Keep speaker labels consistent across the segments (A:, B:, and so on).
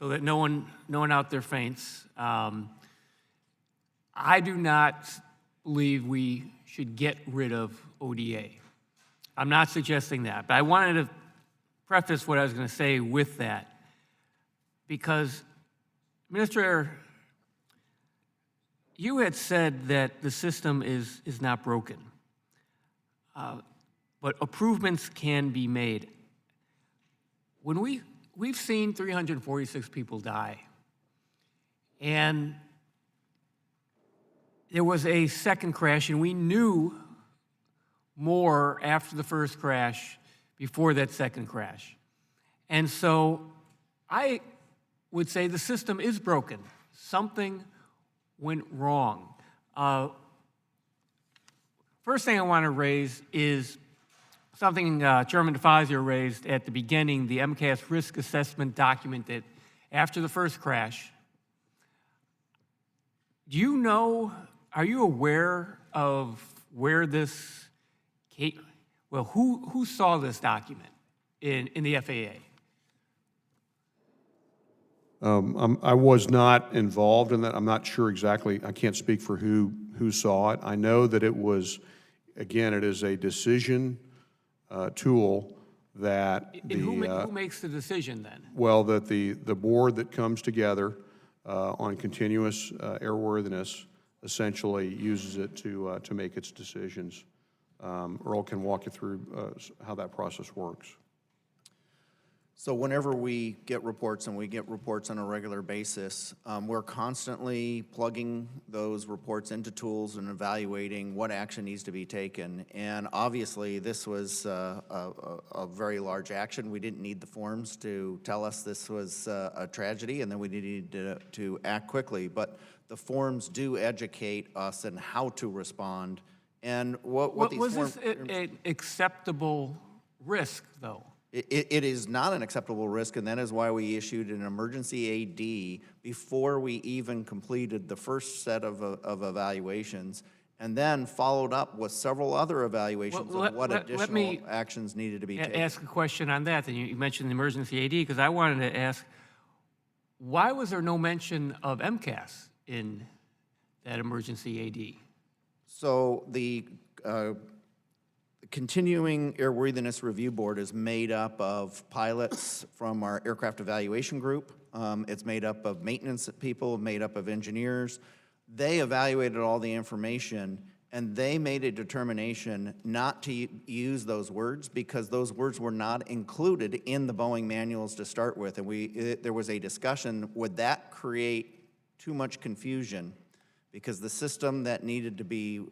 A: so that no one out there faints. I do not believe we should get rid of ODA. I'm not suggesting that, but I wanted to preface what I was going to say with that, because, Administrator, you had said that the system is not broken, but improvements can be made. When we've seen 346 people die, and there was a second crash, and we knew more after the first crash before that second crash. And so I would say the system is broken. Something went wrong. First thing I want to raise is something Chairman DeFazio raised at the beginning, the MCAS risk assessment document that after the first crash. Do you know, are you aware of where this came, well, who saw this document in the FAA?
B: I was not involved in that. I'm not sure exactly. I can't speak for who saw it. I know that it was, again, it is a decision tool that
A: And who makes the decision then?
B: well, that the board that comes together on continuous airworthiness essentially uses it to make its decisions. Earl can walk you through how that process works.
C: So whenever we get reports, and we get reports on a regular basis, we're constantly plugging those reports into tools and evaluating what action needs to be taken. And obviously, this was a very large action. We didn't need the forms to tell us this was a tragedy, and then we needed to act quickly. But the forms do educate us in how to respond. And what these
A: was
C: forms...
A: this an acceptable risk, though?
C: It is not an acceptable risk, and that is why we issued an emergency AD before we even completed the first set of evaluations, and then followed up with several other evaluations of what additional actions needed to be taken.
A: Ask a question on that. Then you mentioned the emergency AD, because I wanted to ask, why was there no mention of MCAS in that emergency AD?
C: So the Continuing Airworthiness Review Board is made up of pilots from our aircraft evaluation group. It's made up of maintenance people, made up of engineers. They evaluated all the information, and they made a determination not to use those words because those words were not included in the Boeing manuals to start with. And there was a discussion, would that create too much confusion? Because the system that needed to be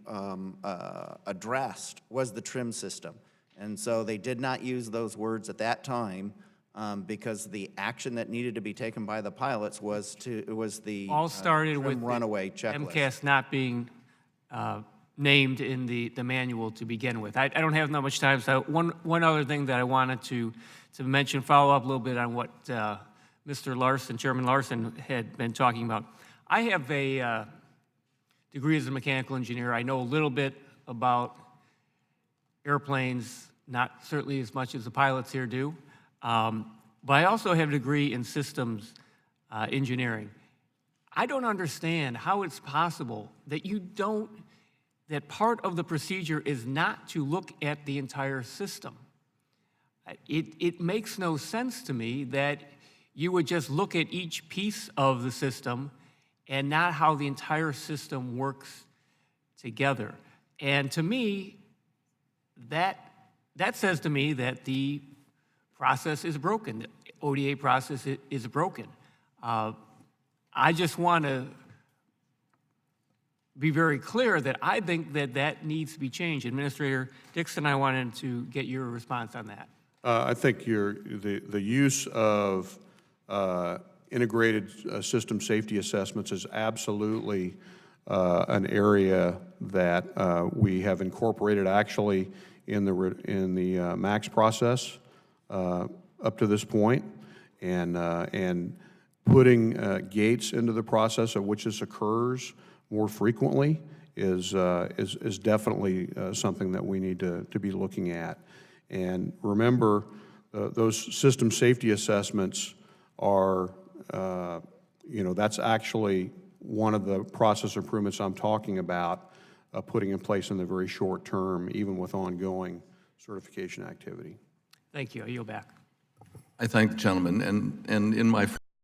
C: addressed was the trim system. And so they did not use those words at that time because the action that needed to be taken by the pilots was the
A: all started
C: trim
A: with
C: runaway checklist.
A: MCAS not being named in the manual to begin with. I don't have that much time, so one other thing that I wanted to mention, follow up a little bit on what Mr. Larson, Chairman Larson, had been talking about. I have a degree as a mechanical engineer. I know a little bit about airplanes, not certainly as much as the pilots here do, but I also have a degree in systems engineering. I don't understand how it's possible that that part of the procedure is not to look at the entire system. It makes no sense to me that you would just look at each piece of the system and not how the entire system works together. And to me, that says to me that the process is broken. The ODA process is broken. I just want to be very clear that I think that needs to be changed. Administrator Dixon, I wanted to get your response on that.
B: I think the use of integrated system safety assessments is absolutely an area that we have incorporated actually in the MAX process up to this point, and putting gates into the process of which this occurs more frequently is definitely something that we need to be looking at. And remember, those system safety assessments are you know, that's actually one of the process improvements I'm talking about, putting in place in the very short term, even with ongoing certification activity.
A: Thank you. I yield back.
D: I thank the gentleman, and in my